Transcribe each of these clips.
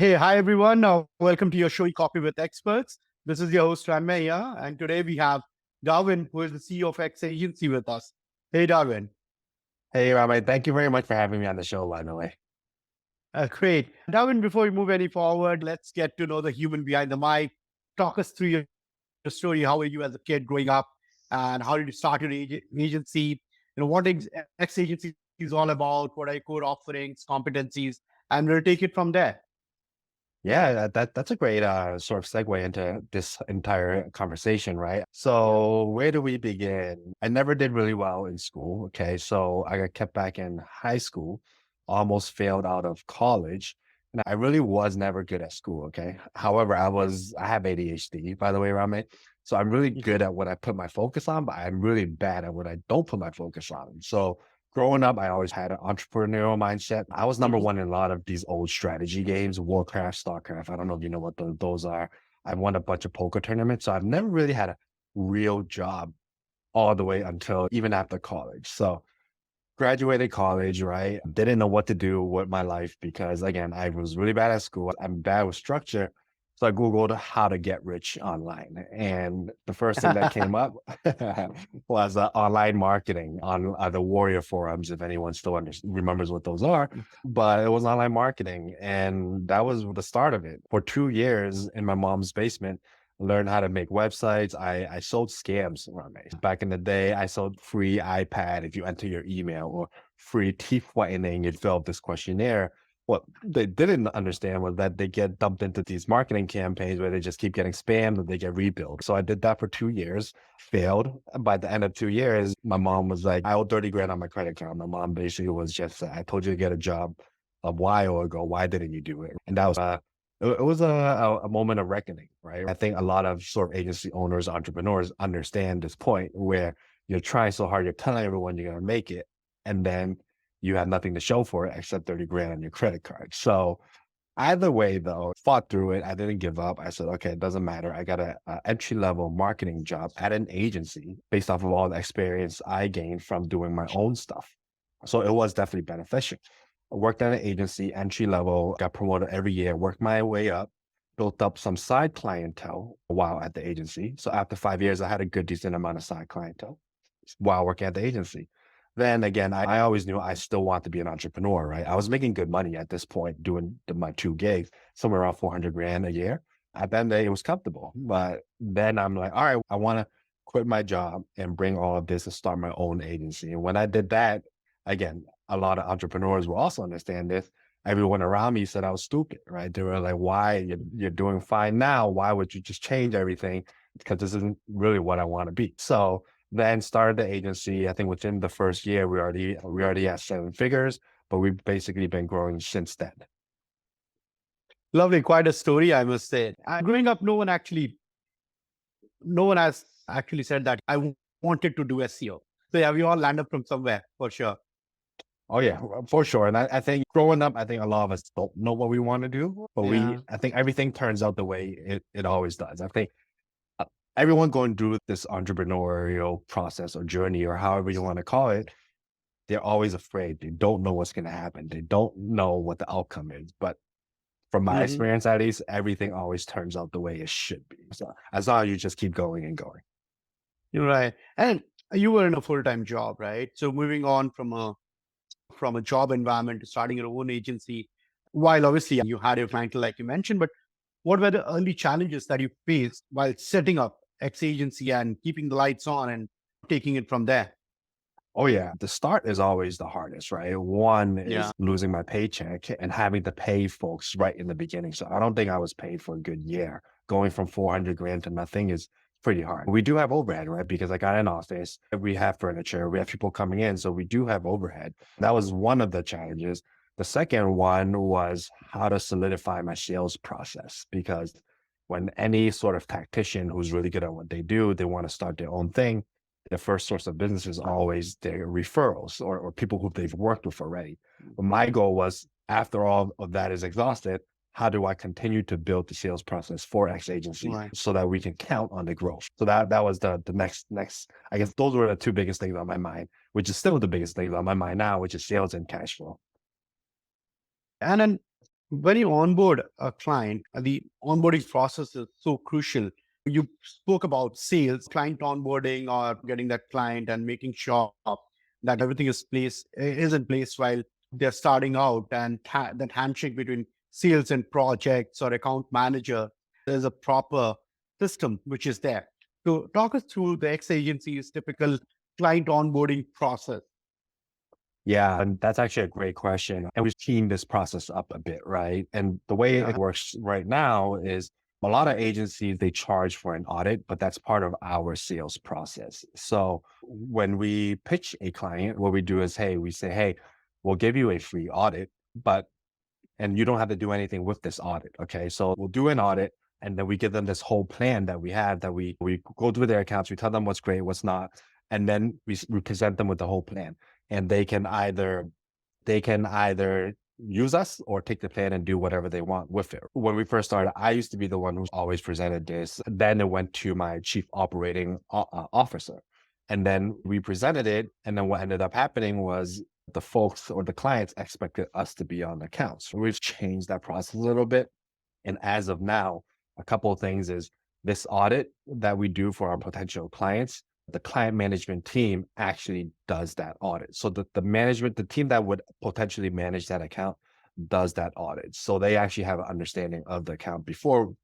Hey, hi everyone. Welcome to your show, Coffee with Experts. This is your host, Ranmay here. And today we have Darwin, who is the CEO of X Agency with us. Hey, Darwin. Hey, Ramay, thank you very much for having me on the show, by the way. Great. Darwin, before we move any forward, let's get to know the human behind the mic. Talk us through your story. How were you as a kid growing up? And how did you start your agency? What X Agency is all about? What are your core offerings, competencies? And we'll take it from there. Yeah, that's a great sort of segue into this entire conversation, right? Yeah. So where do we begin? I never did really well in school. Okay, so I got kept back in high school, almost failed out of college, and I really was never good at school. Okay, however, I have ADHD, by the way, Rame. So I'm really good at what I put my focus on, but I'm really bad at what I don't put my focus on. So growing up, I always had an entrepreneurial mindset. I was number Mhm. one in a lot of these old strategy games, Warcraft, StarCraft. I don't know if you know what those are. I've won a bunch of poker tournaments. So I've never really had a real job all the way until even after college. So graduated college, right? Didn't know what to do with my life because again, I was really bad at school. I'm bad with structure. So I Googled how to get rich online. And the first thing that came up was online marketing on the Warrior forums, if anyone still remembers what those are. But it was online marketing. And that was the start of it. For 2 years in my mom's basement, learn how to make websites. I sold scams, Ramesh. Back in the day, I sold free iPad if you enter your email or free teeth whitening if you fill out this questionnaire. What they didn't understand was that they get dumped into these marketing campaigns where they just keep getting spammed and they get rebilled. So I did that for 2 years, failed. By the end of 2 years, my mom was like, I owe 30 grand on my credit card. My mom basically was just, I told you to get a job a while ago. Why didn't you do it? And that was it was a moment of reckoning, right? I think a lot of sort of agency owners, entrepreneurs understand this point where you're trying so hard, you're telling everyone you're going to make it, and then you have nothing to show for it except 30 grand on your credit card. So either way, though, fought through it. I didn't give up. I said, okay, it doesn't matter. I got a entry level marketing job at an agency based off of all the experience I gained from doing my own stuff. So it was definitely beneficial. I worked at an agency, entry level, got promoted every year, worked my way up, built up some side clientele while at the agency. So after 5 years, I had a good, decent amount of side clientele while working at the agency. Then again, I always knew I still want to be an entrepreneur, right? I was making good money at this point doing my two gigs, somewhere around 400 grand a year. At the end of the day, it was comfortable. But then I'm like, all right, I want to quit my job and bring all of this and start my own agency. And when I did that, again, a lot of entrepreneurs will also understand this. Everyone around me said I was stupid, right? They were like, why you're doing fine now? Why would you just change everything? Because this isn't really what I want to be. So then started the agency. I think within the first year, we already at seven figures, but we've basically been growing since then. Lovely, quite a story, I must say. Growing up, no one has actually said that wanted to do SEO. So yeah, we all land up from somewhere for sure. Oh yeah, for sure. And I think growing up, I think a lot of us don't know what we want to do, but Yeah. I think everything turns out the way it always does. I think uh, everyone going through this entrepreneurial process or journey or however you want to call it, they're always afraid. They don't know what's going to happen. They don't know what the outcome is. But from my Hmm. experience, at least, everything always turns out the way it should be. So as long as you just keep going and going. You're right. And you were in a full-time job, right? So moving on from a job environment to starting your own agency, while obviously you had your clientele like you mentioned, but what were the early challenges that you faced while setting up X agency and keeping the lights on and taking it from there? Oh yeah, the start is always the hardest, right? One Yeah. is losing my paycheck and having to pay folks right in the beginning. So I don't think I was paid for a good year. Going from 400 grand to nothing is pretty hard. We do have overhead, right? Because I got an office, we have furniture, we have people coming in, so we do have overhead. That was one of the challenges. The second one was how to solidify my sales process because when any sort of tactician who's really good at what they do, they want to start their own thing, the first source of business is always their referrals or people who they've worked with already. But my goal was after all of that is exhausted, how do I continue to build the sales process for X agency Right. so that we can count on the growth? So that was the next. I guess those were the two biggest things on my mind, which is still the biggest things on my mind now, which is sales and cash flow. And then When you onboard a client, the onboarding process is so crucial. You spoke about sales, client onboarding, or getting that client and making sure that everything is in place while they're starting out, and that handshake between sales and projects or account manager. There's a proper system which is there. So talk us through the X agency's typical client onboarding process. Yeah, and that's actually a great question. And we've seen this process up a bit, right? And the way it Yeah. works right now is a lot of agencies, they charge for an audit, but that's part of our sales process. So when we pitch a client, what we do is, hey, we say, hey, we'll give you a free audit, but and you don't have to do anything with this audit. Okay. So we'll do an audit and then we give them this whole plan that we have that we go through their accounts, we tell them what's great, what's not, and then we present them with the whole plan. And they can either use us or take the plan and do whatever they want with it. When we first started, I used to be the one who always presented this. Then it went to my chief operating officer. And then we presented it. And then what ended up happening was the folks or the clients expected us to be on the accounts. So we've changed that process a little bit. And as of now, a couple of things is this audit that we do for our potential clients, the client management team actually does that audit. So the team that would potentially manage that account does that audit. So they actually have an understanding of the account before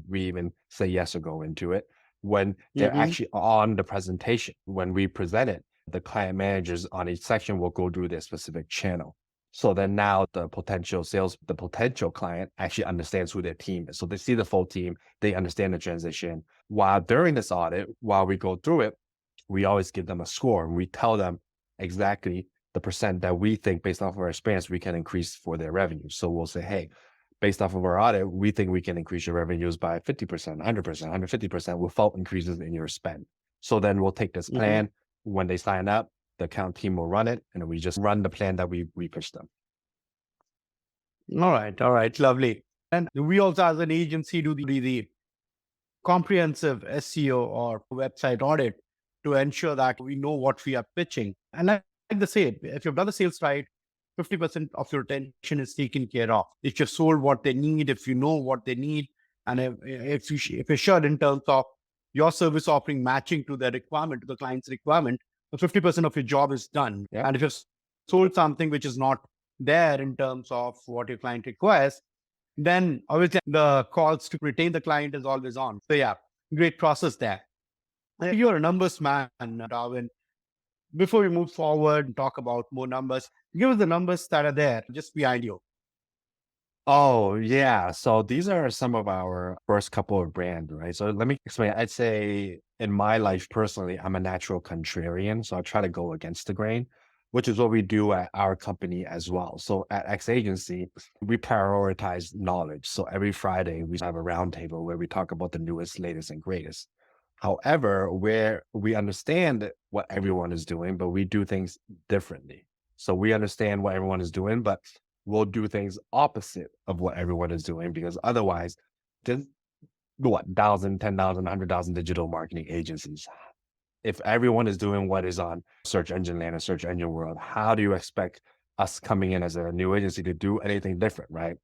we even say yes or go into it. When they're Hmm. actually on the presentation, when we present it, the client managers on each section will go through their specific channel. So then now the potential client actually understands who their team is. So they see the full team, they understand the transition. While during this audit, while we go through it, we always give them a score and we tell them exactly the percent that we think based off of our experience we can increase for their revenue. So we'll say, hey, based off of our audit, we think we can increase your revenues by 50%, 100%, 150% without increases in your spend. So then we'll take this Hmm. plan. When they sign up, the account team will run it, and we just run the plan that we pitched them. All right, lovely. And we also, as an agency, do the comprehensive SEO or website audit to ensure that we know what we are pitching. And like they say, if you've done the sales right, 50% of your attention is taken care of. If you've sold what they need, if you know what they need, and if you're sure in terms of your service offering matching to their requirement, to the client's requirement, the 50% of your job is done. Yeah. And if you've sold something which is not there in terms of what your client requires, then obviously the calls to retain the client is always on. So yeah, great process there. You're a numbers man, Darwin. Before we move forward and talk about more numbers, give us the numbers that are there just behind you. Oh, yeah. So these are some of our first couple of brands, right? So let me explain. I'd say in my life personally, I'm a natural contrarian. So I try to go against the grain, which is what we do at our company as well. So at X Agency, we prioritize knowledge. So every Friday, we have a roundtable where we talk about the newest, latest, and greatest. However, where we understand what everyone is doing, but we do things differently. So we understand what everyone is doing, but we'll do things opposite of what everyone is doing because otherwise, there's what, 1,000, 10,000, 100,000 digital marketing agencies. If everyone is doing what is on search engine land and search engine world, how do you expect us coming in as a new agency to do anything different, right?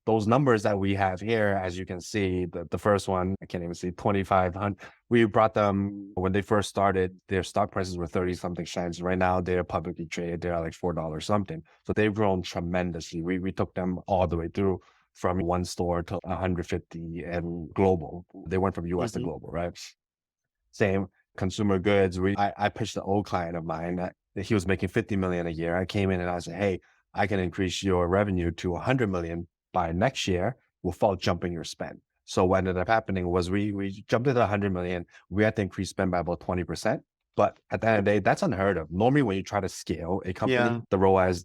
Those numbers that we have here, as you can see, the first one, I can't even see 2,500. We brought them when they first started, their stock prices were 30 something cents. Right now, they're publicly traded. They're like $4 something. So they've grown tremendously. We took them all the way through from one store to 150 and global. They went from US to Hmm. global, right? Same consumer goods. I pitched an old client of mine that he was making 50 million a year. I came in and I said, hey, I can increase your revenue to 100 million by next year without jumping your spend. So what ended up happening was we jumped into 100 million. We had to increase spend by about 20%. But at the end of the day, that's unheard of. Normally, when you try to scale a company, Yeah. the ROAS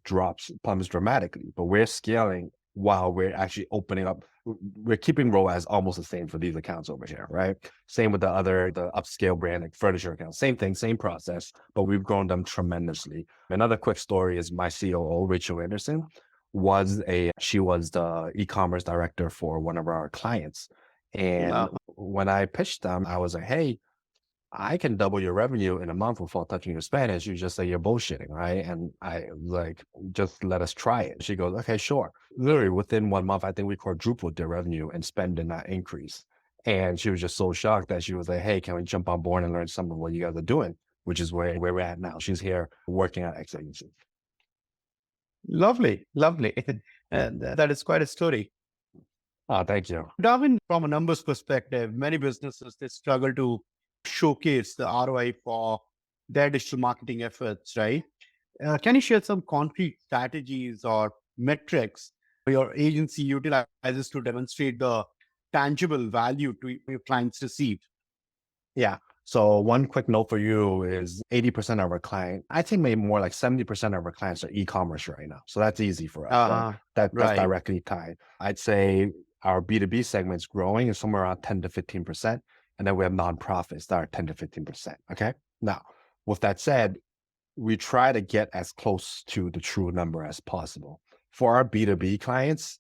plummets dramatically. But we're scaling while we're actually opening up. We're keeping ROAS almost the same for these accounts over here, right? Same with the upscale brand like furniture accounts. Same thing, same process, but we've grown them tremendously. Another quick story is my COO, Rachel Anderson, she was the e-commerce director for one of our clients. And Uh, when I pitched them, I was like, hey, I can double your revenue in a month without touching your Spanish. You just say you're bullshitting, right? And I like, just let us try it. She goes, okay, sure. Literally within 1 month, I think we quadrupled their revenue and spend did not increase. And she was just so shocked that she was like, hey, can we jump on board and learn some of what you guys are doing? Which is where we're at now. She's here working at X agency. Lovely, lovely. And that is quite a story. Oh, thank you. Darwin, from a numbers perspective, many businesses, they struggle to showcase the ROI for their digital marketing efforts, right? Can you share some concrete strategies or metrics your agency utilizes to demonstrate the tangible value to your clients receive? Yeah. So one quick note for you is 80% of our client, I think maybe more like 70% of our clients are e-commerce right now. So that's easy for us. Uh-huh. That's Right. directly tied. I'd say our B2B segment's growing is somewhere around 10 to 15%. And then we have nonprofits that are 10 to 15%. Okay. Now, with that said, we try to get as close to the true number as possible. For our B2B clients,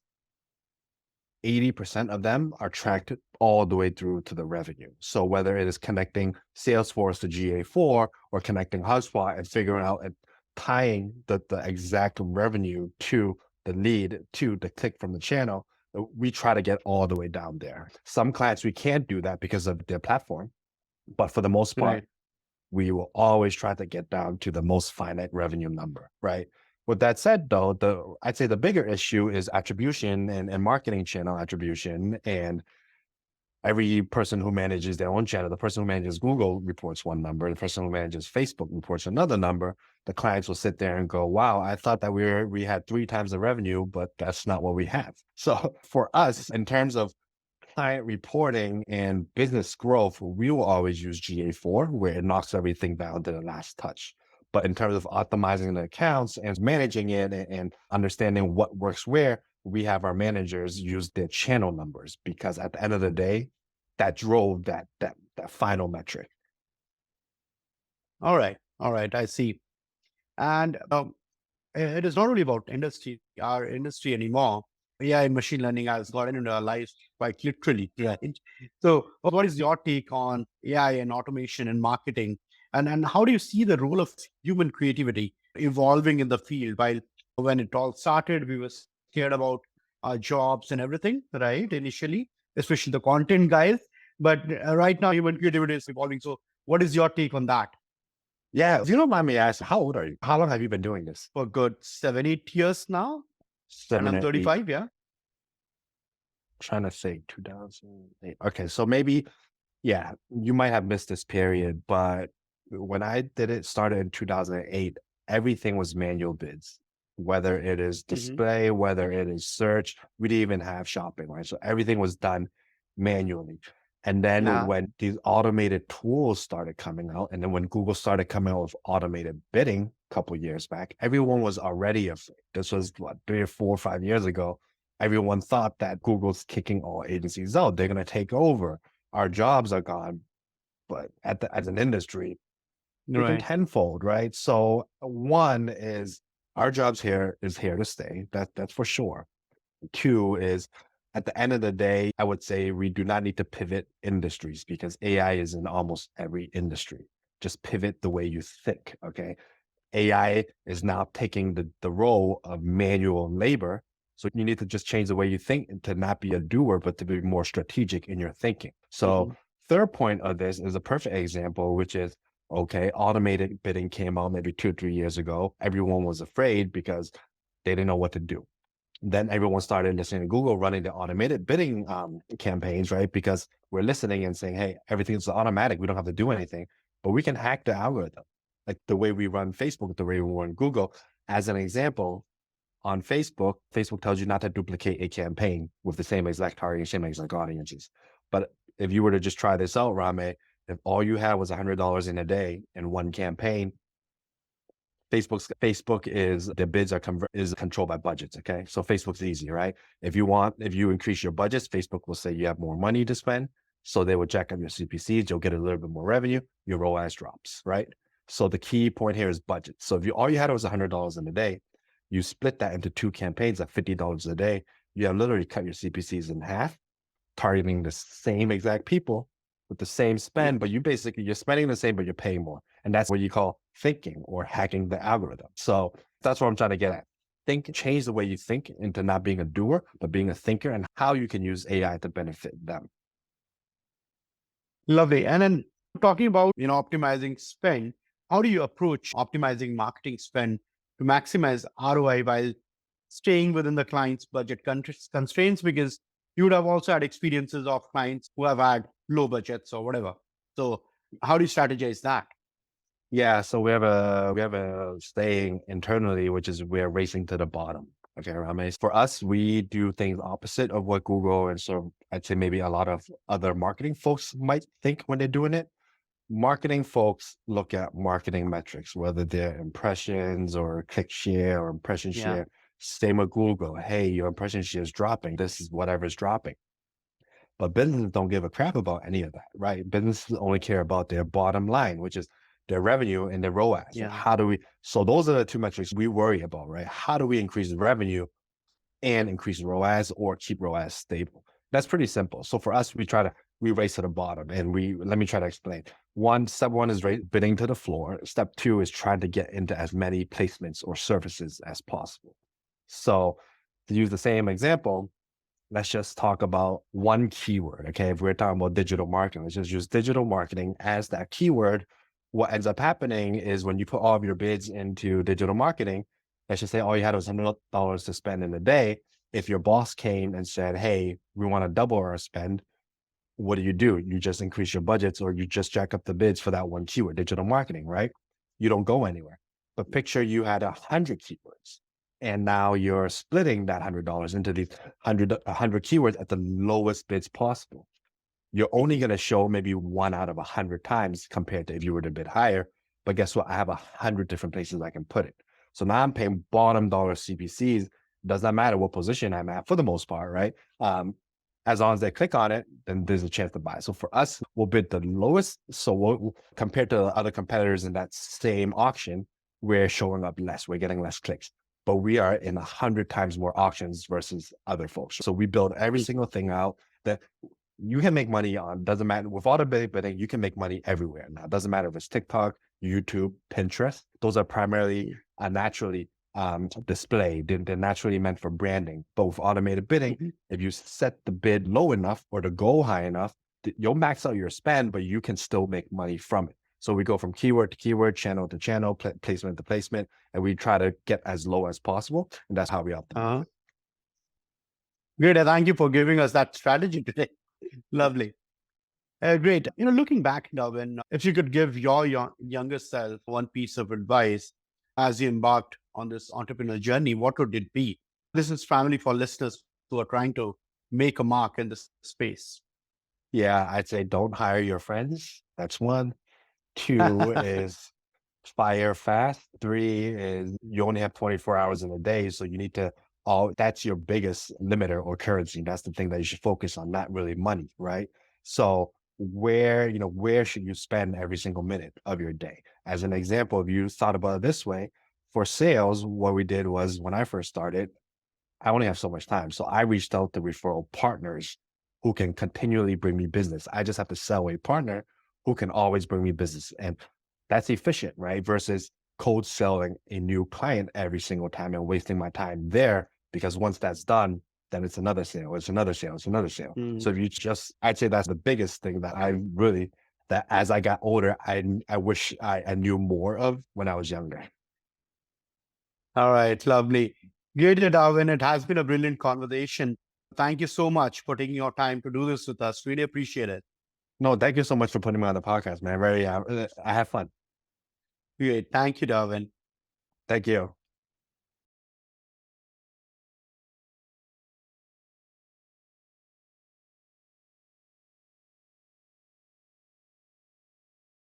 80% of them are tracked all the way through to the revenue. So whether it is connecting Salesforce to GA4 or connecting HubSpot and figuring out and tying the exact revenue to the lead, to the click from the channel, we try to get all the way down there. Some clients, we can't do that because of their platform, but for the most part, Right. we will always try to get down to the most finite revenue number, right? With that said, though, I'd say the bigger issue is attribution and marketing channel attribution. And every person who manages their own channel, the person who manages Google reports one number, the person who manages Facebook reports another number. The clients will sit there and go, wow, I thought that we had 3 times the revenue, but that's not what we have. So for us, in terms of client reporting and business growth, we will always use GA4 where it knocks everything down to the last touch. But in terms of optimizing the accounts and managing it and understanding what works where, we have our managers use their channel numbers because at the end of the day, that drove that final metric. All right. All right. I see. And it is not only about our industry anymore. AI and machine learning has gotten into our lives quite literally, right? So, what is your take on AI and automation and marketing? And how do you see the role of human creativity evolving in the field? While when it all started, we were scared about our jobs and everything, right? Initially, especially the content guys. But right now, human creativity is evolving. So, what is your take on that? Yeah, if you don't mind me asking, how old are you? How long have you been doing this? For good 7, 8 years now, and Seven I'm or eight? 35. Yeah. Trying to think, 2008. Okay, so maybe, yeah, you might have missed this period, but when I did it, started in 2008, everything was manual bids, whether it is Hmm. display, whether it is search, we didn't even have shopping, right? So everything was done manually. And then Uh, when these automated tools started coming out, and then when Google started coming out with automated bidding a couple years back, everyone was already afraid. This was what, 3 or 4 or 5 years ago. Everyone thought that Google's kicking all agencies out. They're going to take over. Our jobs are gone. But as an industry, freaking right. tenfold, right? So one is our jobs here is here to stay. That's for sure. Two is at the end of the day, I would say we do not need to pivot industries because AI is in almost every industry. Just pivot the way you think. Okay. AI is now taking the role of manual labor. So you need to just change the way you think and to not be a doer, but to be more strategic in your thinking. So Hmm. third point of this is a perfect example, which is, okay, automated bidding came out maybe 2 or 3 years ago. Everyone was afraid because they didn't know what to do. Then everyone started listening to Google running the automated bidding campaigns, right? Because we're listening and saying, hey, everything's automatic. We don't have to do anything, but we can hack the algorithm. Like the way we run Facebook, the way we run Google. As an example, on Facebook, Facebook tells you not to duplicate a campaign with the same exact targeting, same exact audiences. But if you were to just try this out, Rame, if all you had was $100 in a day in one campaign, Facebook is the bids is controlled by budgets. Okay. So Facebook's easy, right? If you increase your budgets, Facebook will say you have more money to spend. So they will jack up your CPCs, you'll get a little bit more revenue, your ROAS drops, right? So the key point here is budget. So if all you had was $100 in a day, you split that into 2 campaigns at $50 a day, you have literally cut your CPCs in half, targeting the same exact people with the same spend, but you're spending the same, but you're paying more. And that's what you call thinking or hacking the algorithm. So that's what I'm trying to get at. Change the way you think into not being a doer, but being a thinker, and how you can use AI to benefit them. Lovely. And then talking about, optimizing spend, how do you approach optimizing marketing spend to maximize ROI while staying within the client's budget constraints? Because you would have also had experiences of clients who have had low budgets or whatever. So how do you strategize that? Yeah, so we have a saying internally, which is we're racing to the bottom. Okay, Ramesh. For us, we do things opposite of what Google and so I'd say maybe a lot of other marketing folks might think when they're doing it. Marketing folks look at marketing metrics, whether they're impressions or click share or impression Yeah. share. Same with Google. Hey, your impression share is dropping. This is whatever's dropping. But businesses don't give a crap about any of that, right? Businesses only care about their bottom line, which is their revenue and their ROAS. And Yeah. so those are the two metrics we worry about, right? How do we increase the revenue and increase ROAS or keep ROAS stable? That's pretty simple. So for us, we race to the bottom, and let me try to explain. Step one is bidding to the floor. Step two is trying to get into as many placements or services as possible. So to use the same example, let's just talk about one keyword. Okay. If we're talking about digital marketing, let's just use digital marketing as that keyword. What ends up happening is when you put all of your bids into digital marketing, let's just say all you had was $100 to spend in a day. If your boss came and said, hey, we want to double our spend, what do? You just increase your budgets, or you just jack up the bids for that one keyword, digital marketing, right? You don't go anywhere. But picture you had 100 keywords, and now you're splitting that $100 into these 100 keywords at the lowest bids possible. You're only going to show maybe 1 out of 100 times compared to if you were to bid higher. But guess what? I have 100 different places I can put it. So now I'm paying bottom dollar CPCs. Does not matter what position I'm at for the most part, right? As long as they click on it, then there's a chance to buy. So for us, we'll bid the lowest. So compared to other competitors in that same auction, we're showing up less. We're getting less clicks, but we are in 100 times more auctions versus other folks. So we build every single thing out that you can make money on. Doesn't matter. With automated bidding, you can make money everywhere. Now, it doesn't matter if it's TikTok, YouTube, Pinterest. Those are primarily naturally display. They're naturally meant for branding. But with automated bidding, if you set the bid low enough or the goal high enough, you'll max out your spend, but you can still make money from it. So we go from keyword to keyword, channel to channel, placement to placement, and we try to get as low as possible. And that's how we optimize. Great. Thank you for giving us that strategy today. Lovely. Great. Looking back, Darwin, if you could give your younger self one piece of advice as you embarked on this entrepreneurial journey, what would it be? This is family for listeners who are trying to make a mark in this space. Yeah, I'd say don't hire your friends. That's one. Two is fire fast. Three is you only have 24 hours in a day. So you need to, that's your biggest limiter or currency. That's the thing that you should focus on, not really money, right? So where should you spend every single minute of your day? As an example, if you thought about it this way, for sales, what we did was when I first started, I only have so much time. So I reached out to referral partners who can continually bring me business. I just have to sell a partner who can always bring me business. And that's efficient, right? Versus cold selling a new client every single time and wasting my time there, because once that's done, then it's another sale, it's another sale, it's another sale. So if you I'd say that's the biggest thing that as I got older, I wish I knew more of when I was younger. All right. Lovely. Great, Darwin. It has been a brilliant conversation. Thank you so much for taking your time to do this with us. Really appreciate it. No, thank you so much for putting me on the podcast, man. I have fun. Great. Thank you, Darwin. Thank you.